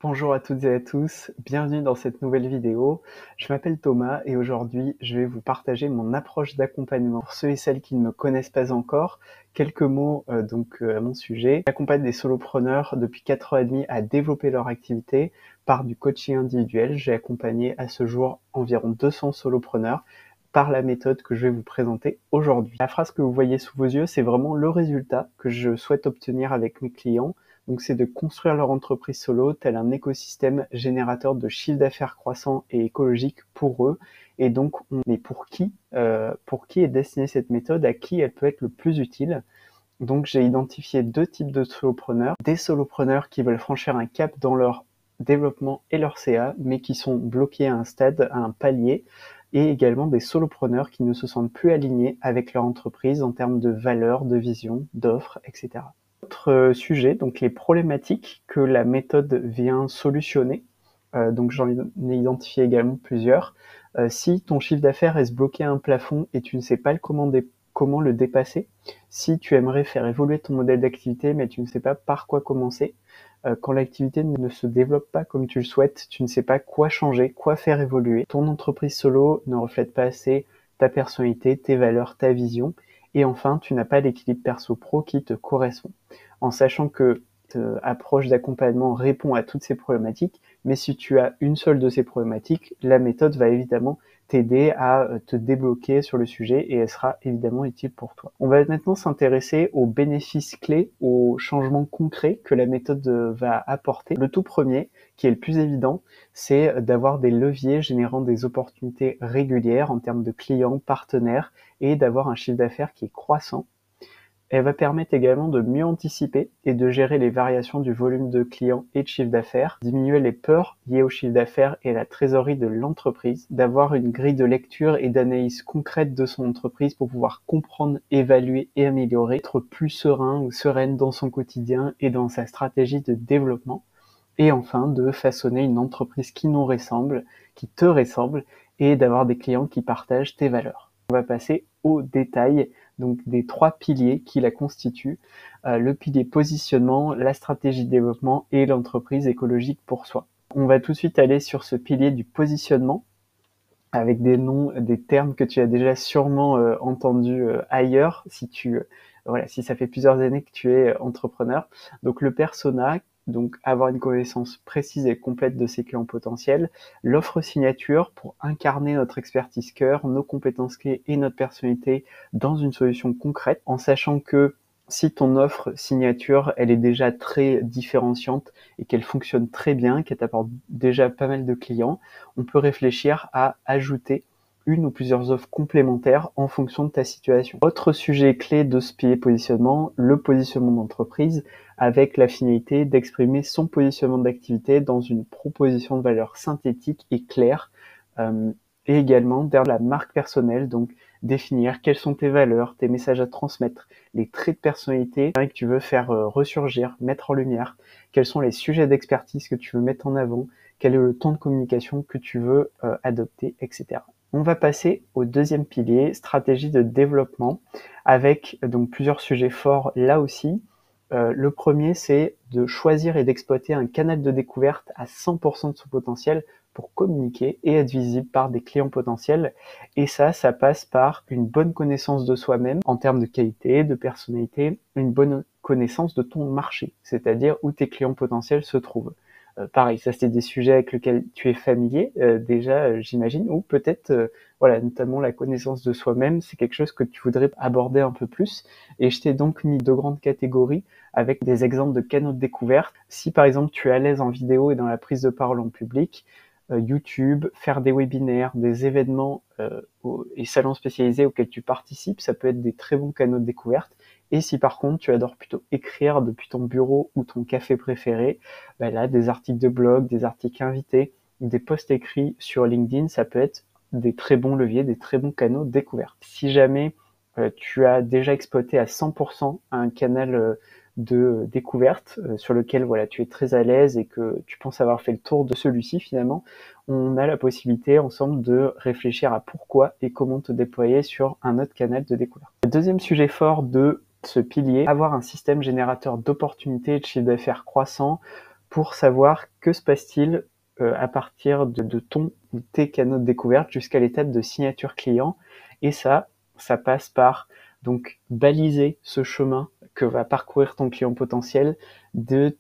Bonjour à toutes et à tous, bienvenue dans cette nouvelle vidéo. Je m'appelle Thomas et aujourd'hui je vais vous partager mon approche d'accompagnement. Pour ceux et celles qui ne me connaissent pas encore, quelques mots à mon sujet. J'accompagne des solopreneurs depuis 4 ans et demi à développer leur activité par du coaching individuel. J'ai accompagné à ce jour environ 200 solopreneurs par la méthode que je vais vous présenter aujourd'hui. La phrase que vous voyez sous vos yeux, c'est vraiment le résultat que je souhaite obtenir avec mes clients. Donc c'est de construire leur entreprise solo tel un écosystème générateur de chiffre d'affaires croissant et écologique pour eux. Et donc, mais pour qui est destinée cette méthode, à qui elle peut être le plus utile? Donc j'ai identifié deux types de solopreneurs. Des solopreneurs qui veulent franchir un cap dans leur développement et leur CA, mais qui sont bloqués à un stade, à un palier, et également des solopreneurs qui ne se sentent plus alignés avec leur entreprise en termes de valeur, de vision, d'offres, etc. Autre sujet, donc les problématiques que la méthode vient solutionner. Donc j'en ai identifié également plusieurs. Si ton chiffre d'affaires reste bloqué à un plafond et tu ne sais pas comment le dépasser, si tu aimerais faire évoluer ton modèle d'activité mais tu ne sais pas par quoi commencer, quand l'activité ne se développe pas comme tu le souhaites, tu ne sais pas quoi changer, quoi faire évoluer, ton entreprise solo ne reflète pas assez ta personnalité, tes valeurs, ta vision, et enfin, tu n'as pas l'équilibre perso-pro qui te correspond. En sachant que cette approche d'accompagnement répond à toutes ces problématiques, mais si tu as une seule de ces problématiques, la méthode va évidemment t'aider à te débloquer sur le sujet et elle sera évidemment utile pour toi. On va maintenant s'intéresser aux bénéfices clés, aux changements concrets que la méthode va apporter. Le tout premier, qui est le plus évident, c'est d'avoir des leviers générant des opportunités régulières en termes de clients, partenaires et d'avoir un chiffre d'affaires qui est croissant. Elle va permettre également de mieux anticiper et de gérer les variations du volume de clients et de chiffre d'affaires, diminuer les peurs liées au chiffre d'affaires et à la trésorerie de l'entreprise, d'avoir une grille de lecture et d'analyse concrète de son entreprise pour pouvoir comprendre, évaluer et améliorer, être plus serein ou sereine dans son quotidien et dans sa stratégie de développement. Et enfin, de façonner une entreprise qui nous ressemble, qui te ressemble, et d'avoir des clients qui partagent tes valeurs. On va passer au détail donc des 3 piliers qui la constituent, le pilier positionnement, la stratégie de développement et l'entreprise écologique pour soi. On va tout de suite aller sur ce pilier du positionnement, avec des noms, des termes que tu as déjà sûrement entendus ailleurs, si ça fait plusieurs années que tu es entrepreneur. Donc le persona, donc avoir une connaissance précise et complète de ses clients potentiels, l'offre signature pour incarner notre expertise cœur, nos compétences clés et notre personnalité dans une solution concrète, en sachant que si ton offre signature, elle est déjà très différenciante et qu'elle fonctionne très bien, qu'elle t'apporte déjà pas mal de clients, on peut réfléchir à ajouter une ou plusieurs offres complémentaires en fonction de ta situation. Autre sujet clé de ce pilier positionnement, le positionnement d'entreprise avec la finalité d'exprimer son positionnement d'activité dans une proposition de valeur synthétique et claire, et également vers la marque personnelle, donc définir quelles sont tes valeurs, tes messages à transmettre, les traits de personnalité que tu veux faire ressurgir, mettre en lumière, quels sont les sujets d'expertise que tu veux mettre en avant, quel est le ton de communication que tu veux adopter, etc. On va passer au deuxième pilier, stratégie de développement, avec donc plusieurs sujets forts là aussi. Le premier, c'est de choisir et d'exploiter un canal de découverte à 100% de son potentiel pour communiquer et être visible par des clients potentiels. Et ça passe par une bonne connaissance de soi-même en termes de qualité, de personnalité, une bonne connaissance de ton marché, c'est-à-dire où tes clients potentiels se trouvent. Pareil, ça c'est des sujets avec lesquels tu es familier déjà, j'imagine, ou peut-être, notamment la connaissance de soi-même, c'est quelque chose que tu voudrais aborder un peu plus. Et je t'ai donc mis deux grandes catégories avec des exemples de canaux de découverte. Si par exemple tu es à l'aise en vidéo et dans la prise de parole en public, YouTube, faire des webinaires, des événements et salons spécialisés auxquels tu participes, ça peut être des très bons canaux de découverte. Et si par contre tu adores plutôt écrire depuis ton bureau ou ton café préféré, là des articles de blog, des articles invités, des posts écrits sur LinkedIn, ça peut être des très bons leviers, des très bons canaux de découverte. Si jamais tu as déjà exploité à 100% un canal de découverte sur lequel tu es très à l'aise et que tu penses avoir fait le tour de celui-ci finalement, on a la possibilité ensemble de réfléchir à pourquoi et comment te déployer sur un autre canal de découverte. Le deuxième sujet fort de ce pilier, avoir un système générateur d'opportunités et de chiffre d'affaires croissant pour savoir Que se passe-t-il à partir de ton ou tes canaux de découverte jusqu'à l'étape de signature client? Et ça passe par donc baliser ce chemin que va parcourir ton client potentiel de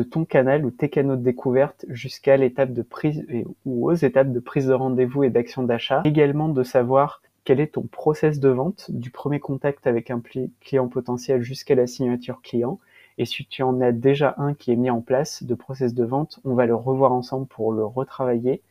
ton canal ou tes canaux de découverte jusqu'à l'étape de prise ou aux étapes de prise de rendez-vous et d'action d'achat. Également de savoir quel est ton process de vente du premier contact avec un client potentiel jusqu'à la signature client. Et si tu en as déjà un qui est mis en place de process de vente, on va le revoir ensemble pour le retravailler.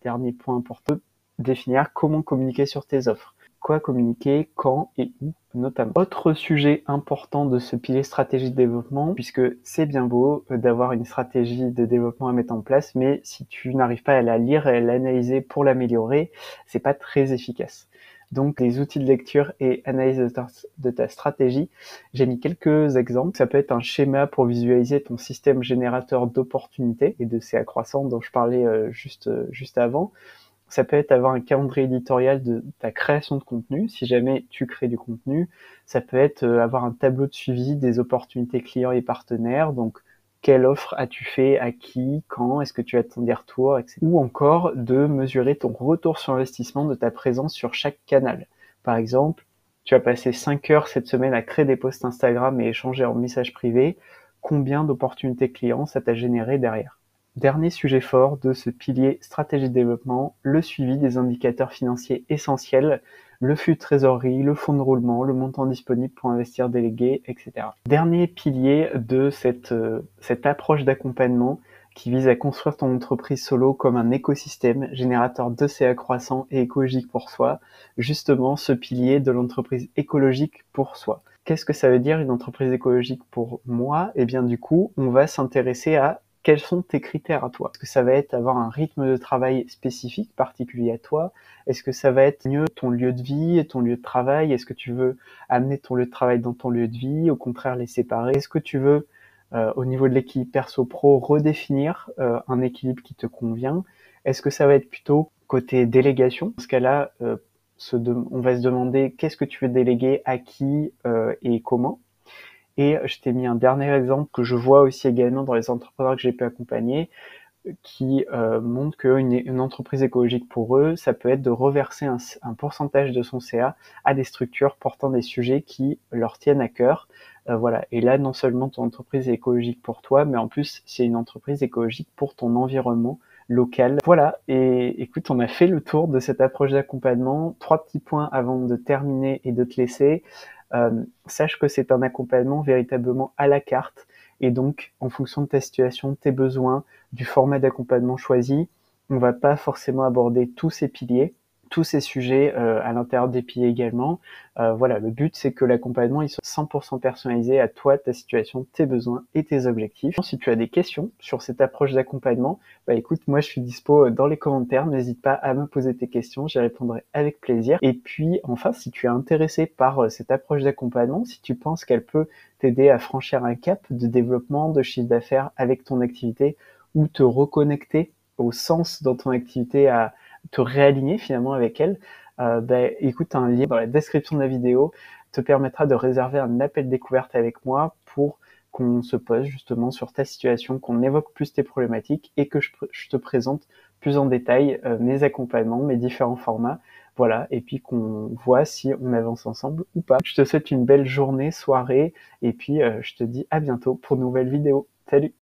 Dernier point important, définir comment communiquer sur tes offres. Quoi communiquer, quand et où notamment. Autre sujet important de ce pilier stratégie de développement, puisque c'est bien beau d'avoir une stratégie de développement à mettre en place, mais si tu n'arrives pas à la lire et à l'analyser pour l'améliorer, c'est pas très efficace. Donc, les outils de lecture et analyse de ta stratégie, j'ai mis quelques exemples. Ça peut être un schéma pour visualiser ton système générateur d'opportunités et de CA croissants dont je parlais juste avant. Ça peut être avoir un calendrier éditorial de ta création de contenu, si jamais tu crées du contenu. Ça peut être avoir un tableau de suivi des opportunités clients et partenaires. Donc, quelle offre as-tu fait, à qui, quand, est-ce que tu attends des retours, etc. Ou encore de mesurer ton retour sur investissement de ta présence sur chaque canal. Par exemple, tu as passé 5 heures cette semaine à créer des posts Instagram et échanger en message privé. Combien d'opportunités clients ça t'a généré derrière? Dernier sujet fort de ce pilier stratégie de développement, le suivi des indicateurs financiers essentiels, le flux de trésorerie, le fonds de roulement, le montant disponible pour investir délégué, etc. Dernier pilier de cette approche d'accompagnement qui vise à construire ton entreprise solo comme un écosystème générateur de CA croissant et écologique pour soi. Justement, ce pilier de l'entreprise écologique pour soi. Qu'est-ce que ça veut dire une entreprise écologique pour moi? Eh bien, du coup, on va s'intéresser à quels sont tes critères à toi? Est-ce que ça va être avoir un rythme de travail spécifique, particulier à toi? Est-ce que ça va être mieux ton lieu de vie et ton lieu de travail? Est-ce que tu veux amener ton lieu de travail dans ton lieu de vie? Au contraire, les séparer? Est-ce que tu veux, au niveau de l'équilibre perso-pro, redéfinir un équilibre qui te convient? Est-ce que ça va être plutôt côté délégation? Dans ce cas-là, on va se demander qu'est-ce que tu veux déléguer, à qui et comment? Et je t'ai mis un dernier exemple que je vois aussi également dans les entrepreneurs que j'ai pu accompagner, qui montre qu'une entreprise écologique pour eux, ça peut être de reverser un pourcentage de son CA à des structures portant des sujets qui leur tiennent à cœur. Voilà. Et là, non seulement ton entreprise est écologique pour toi, mais en plus, c'est une entreprise écologique pour ton environnement local. Voilà. Et écoute, on a fait le tour de cette approche d'accompagnement. 3 petits points avant de terminer et de te laisser. Sache que c'est un accompagnement véritablement à la carte et donc en fonction de ta situation, de tes besoins, du format d'accompagnement choisi, on va pas forcément aborder tous ces piliers, tous ces sujets à l'intérieur des piliers également. Voilà, le but c'est que l'accompagnement il soit 100% personnalisé à toi, ta situation, tes besoins et tes objectifs. Si tu as des questions sur cette approche d'accompagnement, bah écoute, moi je suis dispo dans les commentaires, n'hésite pas à me poser tes questions, j'y répondrai avec plaisir. Et puis enfin, si tu es intéressé par cette approche d'accompagnement, si tu penses qu'elle peut t'aider à franchir un cap de développement, de chiffre d'affaires avec ton activité ou te reconnecter au sens dans ton activité, à te réaligner finalement avec elle, écoute, un lien dans la description de la vidéo te permettra de réserver un appel découverte avec moi pour qu'on se pose justement sur ta situation, qu'on évoque plus tes problématiques et que je te présente plus en détail mes accompagnements, mes différents formats. Voilà, et puis qu'on voit si on avance ensemble ou pas. Je te souhaite une belle journée, soirée, et puis je te dis à bientôt pour une nouvelle vidéo. Salut!